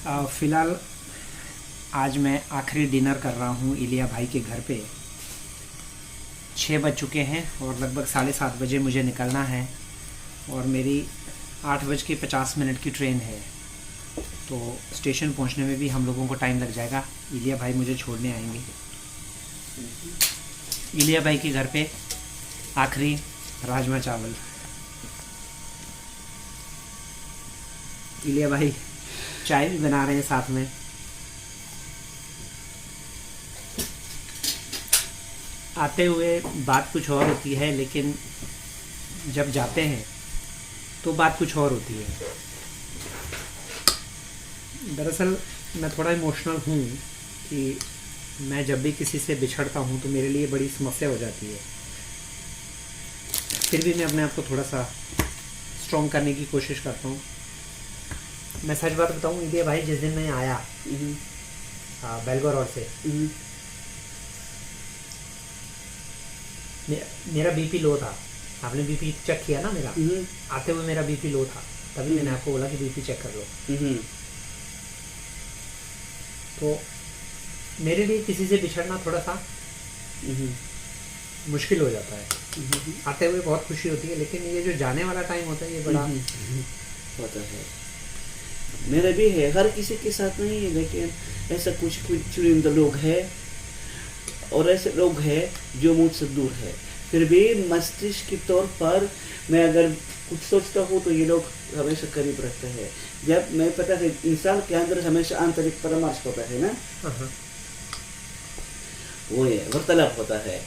फ़िलहाल आज मैं आखिरी डिनर कर रहा हूँ इलिया भाई के घर पे। 6 बज चुके हैं और लगभग 7:30 बजे मुझे निकलना है और मेरी 8:50 की ट्रेन है। तो स्टेशन पहुँचने में भी हम लोगों को टाइम लग जाएगा। इलिया भाई मुझे छोड़ने आएंगे। इलिया भाई के घर पे आखिरी राजमा चावल। इलिया भाई चाय भी बना रहे हैं साथ में। आते हुए बात कुछ और होती है, लेकिन जब जाते हैं तो बात कुछ और होती है। दरअसल मैं थोड़ा इमोशनल हूँ कि मैं जब भी किसी से बिछड़ता हूँ तो मेरे लिए बड़ी समस्या हो जाती है। फिर भी मैं अपने आप को थोड़ा सा स्ट्रॉन्ग करने की कोशिश करता हूँ। मैं सच बात बताऊँ इलिया भाई, जिस दिन मैं आया बेलगोर रोड से, मेरा बीपी लो था। आपने बीपी चेक किया ना मेरा? आते हुए मेरा बीपी लो था, तभी मैंने आपको बोला कि बीपी चेक कर लो। तो मेरे लिए किसी से बिछड़ना थोड़ा सा मुश्किल हो जाता है। आते हुए बहुत खुशी होती है, लेकिन ये जो जाने वाला टाइम होता है ये बड़ा होता है। मेरा भी है, हर किसी के साथ नहीं है, लेकिन ऐसा कुछ चुनिंदा लोग हैं और ऐसे लोग हैं जो मुझसे दूर है। फिर भी मस्तिष्क के तौर पर मैं अगर कुछ सोचता हूँ तो ये लोग हमेशा करीब रहते हैं। जब मैं पता है इंसान के अंदर हमेशा आंतरिक परामर्श होता है ना, वो है वार्तालाप होता है,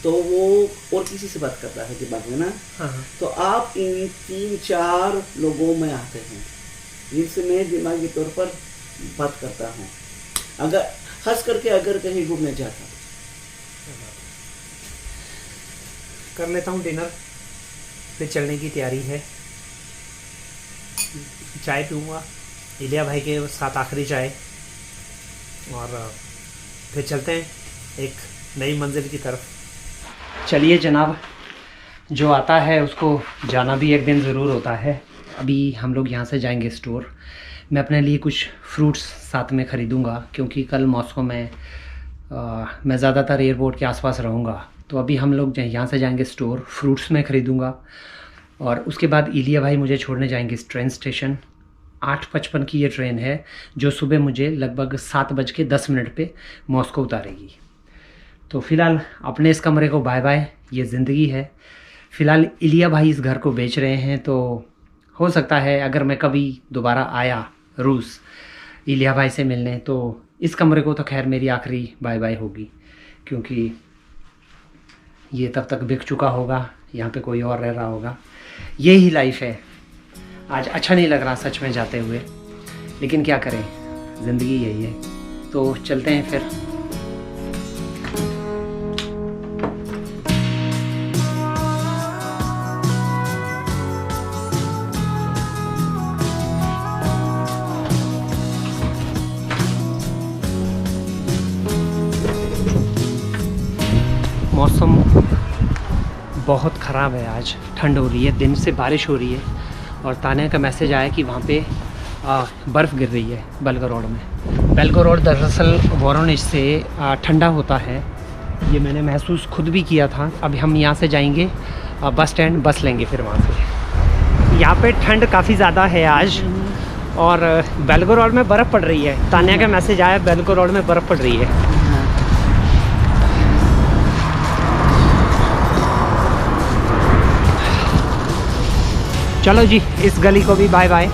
तो वो और किसी से बात करता है दिमाग में ना। तो आप इन 3-4 लोगों में आते हैं जिनसे मैं दिमागी तौर पर बात करता हूँ, अगर हंस करके अगर कहीं घूमने जाता। कर लेता हूँ डिनर, फिर चलने की तैयारी है। चाय पीऊँगा इलिया भाई के साथ, आखिरी चाय, और फिर चलते हैं एक नई मंजिल की तरफ। चलिए जनाब, जो आता है उसको जाना भी एक दिन ज़रूर होता है। अभी हम लोग यहाँ से जाएंगे स्टोर। मैं अपने लिए कुछ फ्रूट्स साथ में ख़रीदूँगा, क्योंकि कल मॉस्को में मैं ज़्यादातर एयरपोर्ट के आसपास रहूँगा। तो अभी हम लोग यहाँ से जाएंगे स्टोर, फ्रूट्स में ख़रीदूँगा, और उसके बाद इलिया भाई मुझे छोड़ने जाएंगे इस ट्रेन स्टेशन। 8:55 की ये ट्रेन है जो सुबह मुझे लगभग 7:10 पे मॉस्को उतारेगी। तो फ़िलहाल अपने इस कमरे को बाय बाय, ये ज़िंदगी है। फ़िलहाल इलिया भाई इस घर को बेच रहे हैं, तो हो सकता है अगर मैं कभी दोबारा आया रूस इलिया भाई से मिलने, तो इस कमरे को तो खैर मेरी आखिरी बाय बाय होगी, क्योंकि ये तब तक बिक चुका होगा, यहाँ पे कोई और रह रहा होगा। यही लाइफ है। आज अच्छा नहीं लग रहा सच में जाते हुए, लेकिन क्या करें, ज़िंदगी यही है। तो चलते हैं फिर। मौसम बहुत ख़राब है, आज ठंड हो रही है, दिन से बारिश हो रही है, और तान्या का मैसेज आया कि वहाँ पे बर्फ़ गिर रही है बेलगोरोड में। बेलगोरोड दरअसल वोरोनिज से ठंडा होता है, ये मैंने महसूस खुद भी किया था। अभी हम यहाँ से जाएंगे बस स्टैंड, बस लेंगे फिर वहाँ से। यहाँ पे ठंड काफ़ी ज़्यादा है आज, और बेलगोरोड में बर्फ़ पड़ रही है। तान्या का मैसेज आया बेलगोरोड में बर्फ़ पड़ रही है। चलो जी, इस गली को भी बाय बाय।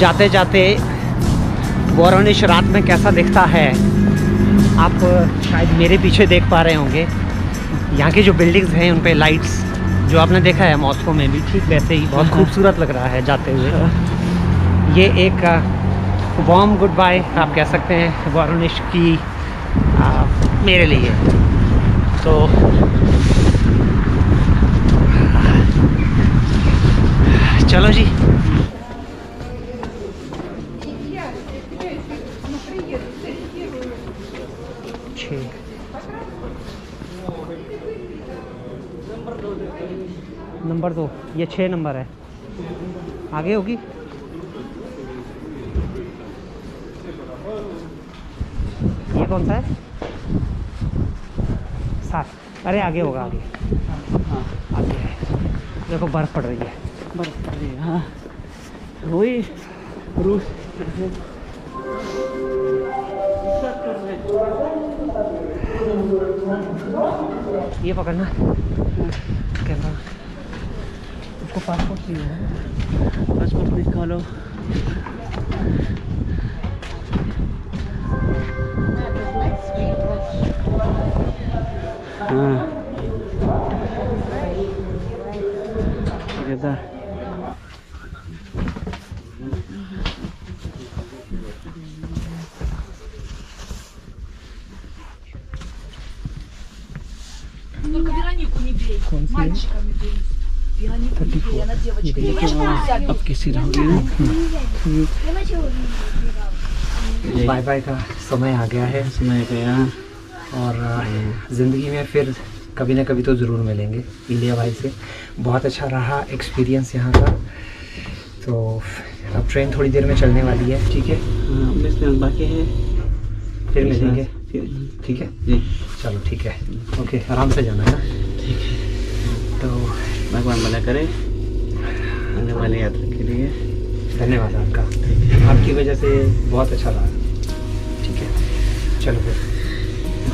जाते जाते वोरोनिश रात में कैसा दिखता है आप शायद मेरे पीछे देख पा रहे होंगे। यहाँ की जो बिल्डिंग्स हैं उन पे लाइट्स जो आपने देखा है मॉस्को में भी ठीक वैसे ही बहुत खूबसूरत लग रहा है जाते हुए। ये एक वार्म गुड बाय आप कह सकते हैं वोरोनिश की मेरे लिए। तो चलो जी, नंबर 2 ये 6 नंबर है, आगे होगी। ये कौन सा है? 7। अरे आगे होगा, आगे आगे है। देखो बर्फ़ पड़ रही है, बर्फ पड़ रही है। हाँ वही रूस ये पकड़ना कैमरा। उसको पासपोर्ट चाहिए है, पासपोर्ट निकालो। हाँ इधर Только Веронику не бей. Мальчиками бей. Веронику не бей, она девочка. Девочка अब किसी रहोगी ना। बाय बाय का समय आ गया है समय गया और ज़िंदगी में फिर कभी ना कभी तो ज़रूर मिलेंगे इलिया भाई से। बहुत अच्छा रहा एक्सपीरियंस यहाँ का। तो अब ट्रेन थोड़ी देर में चलने वाली है, ठीक है? 19 मिनट बाकी है, फिर मिलेंगे, फिर ठीक है? जी चलो ठीक है, ओके, आराम से जाना है ना। ठीक है। तो भगवान भला करे आने वाली यात्रा के लिए। धन्यवाद आपका, आपकी वजह से बहुत अच्छा रहा, ठीक है? चलो फिर।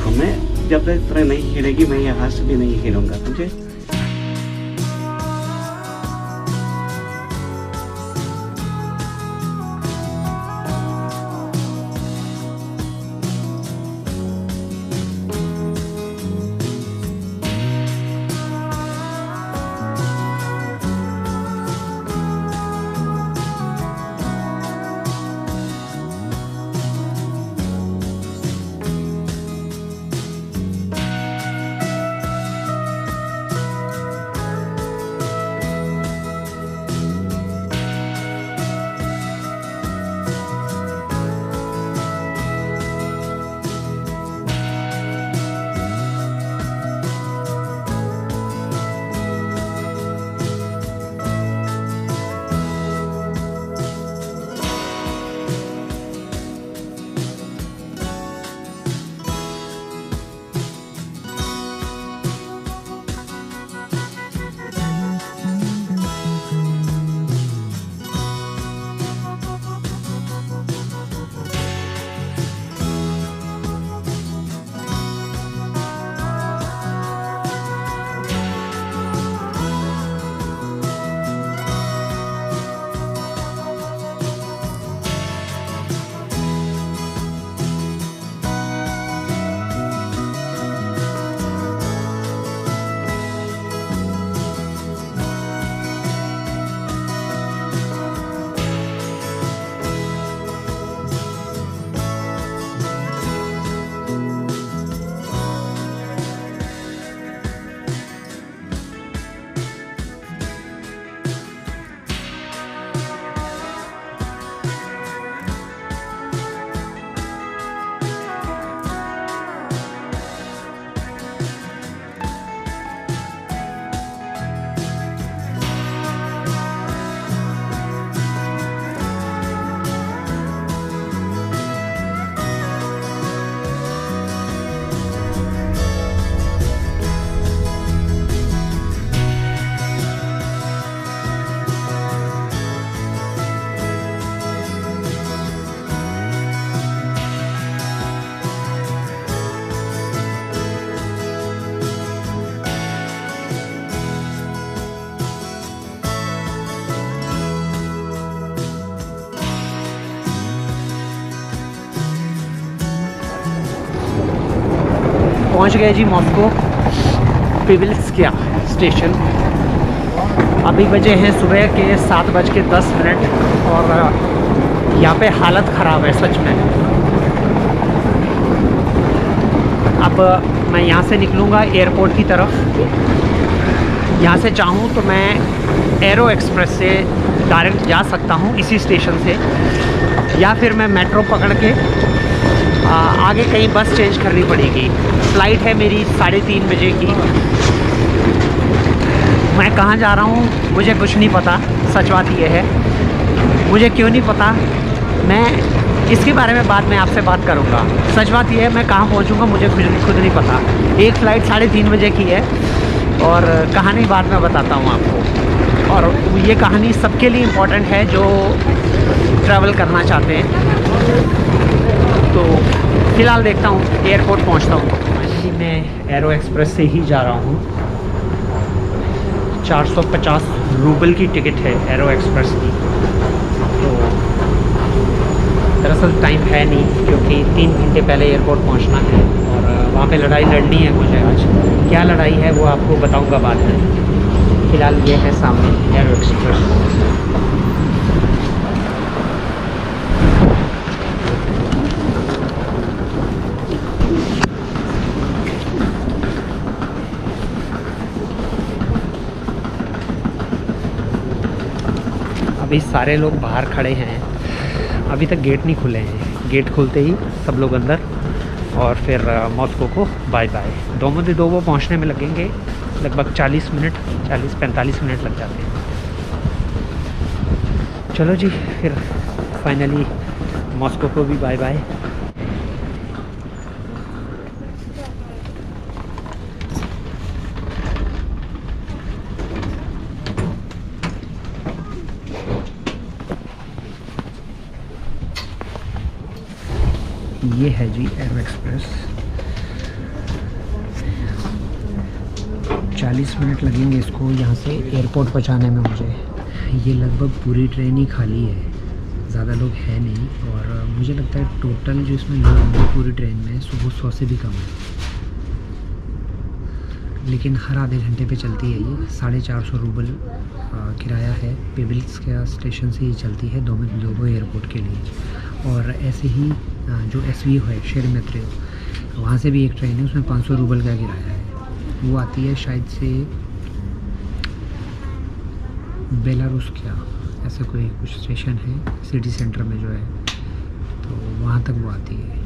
हमें जब तक तरह नहीं खेलेगी मैं यहाँ से भी नहीं खेलूँगा, मुझे पहुंच गए जी मॉस्को पिविल्स्किया स्टेशन। अभी बजे हैं सुबह के 7:10 और यहाँ पे हालत ख़राब है सच में। अब मैं यहाँ से निकलूँगा एयरपोर्ट की तरफ। यहाँ से चाहूँ तो मैं एरो एक्सप्रेस से डायरेक्ट जा सकता हूँ इसी स्टेशन से, या फिर मैं मेट्रो पकड़ के आगे कहीं बस चेंज करनी पड़ेगी। फ़्लाइट है मेरी 3:30 बजे की। मैं कहाँ जा रहा हूँ मुझे कुछ नहीं पता, सच बात ये है। मुझे क्यों नहीं पता, मैं इसके बारे में बाद में आपसे बात करूँगा। सच बात ये है, मैं कहाँ पहुँचूँगा मुझे खुद नहीं पता। एक फ़्लाइट 3:30 बजे की है और कहानी बाद में बताता हूँ आपको। और ये कहानी सबके लिए इम्पोर्टेंट है जो ट्रैवल करना चाहते हैं। तो फ़िलहाल देखता हूँ एयरपोर्ट पहुँचता हूँ। फाइनली मैं एरो एक्सप्रेस से ही जा रहा हूँ। 450 रूबल की टिकट है एरो एक्सप्रेस की। तो दरअसल टाइम है नहीं क्योंकि 3 घंटे पहले एयरपोर्ट पहुंचना है और वहाँ पे लड़ाई लड़नी है मुझे आज। क्या लड़ाई है वो आपको बताऊंगा बाद में। फ़िलहाल ये है सामने एरो एक्सप्रेस। अभी सारे लोग बाहर खड़े हैं, अभी तक गेट नहीं खुले हैं। गेट खुलते ही सब लोग अंदर और फिर मॉस्को को बाय बाय। दोमोदेदोवो पहुंचने में लगेंगे लगभग 40-45 मिनट लग जाते हैं। चलो जी, फिर फाइनली मॉस्को को भी बाय बाय। ये है जी एरो एक्सप्रेस। 40 मिनट लगेंगे इसको यहाँ से एयरपोर्ट पहुँचाने में मुझे। ये लगभग पूरी ट्रेन ही खाली है, ज़्यादा लोग हैं नहीं। और मुझे लगता है टोटल जो इसमें लोग होंगे पूरी ट्रेन में वो 100 से भी कम है। लेकिन हर आधे घंटे पे चलती है ये। 450 रूबल किराया है। पिविल्स्किया स्टेशन से ही चलती है दोमोदेदोवो एयरपोर्ट के लिए। और ऐसे ही जो SVO है शेरेमेत्रो, वहाँ से भी एक ट्रेन है, उसमें 500 रूबल का किराया है। वो आती है शायद से बेलारूस्किया, ऐसा कोई कुछ स्टेशन है सिटी सेंटर में जो है, तो वहाँ तक वो आती है।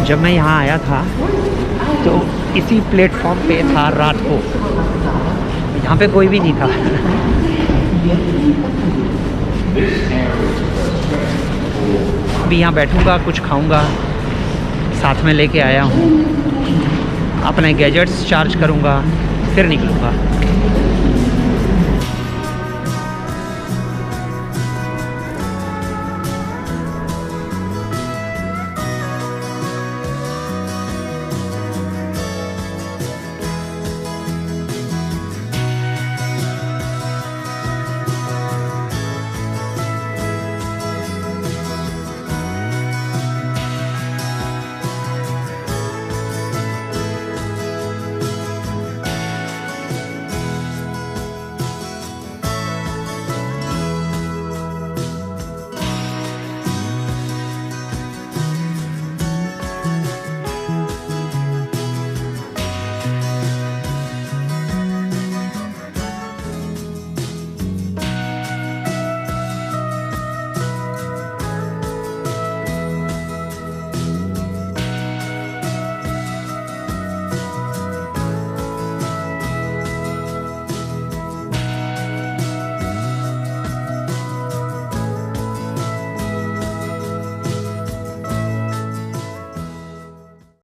जब मैं यहाँ आया था तो इसी प्लेटफॉर्म पे था रात को, यहाँ पे कोई भी नहीं था। अभी यहाँ बैठूँगा, कुछ खाऊँगा, साथ में लेके आया हूँ, अपने गैजेट्स चार्ज करूँगा, फिर निकलूँगा।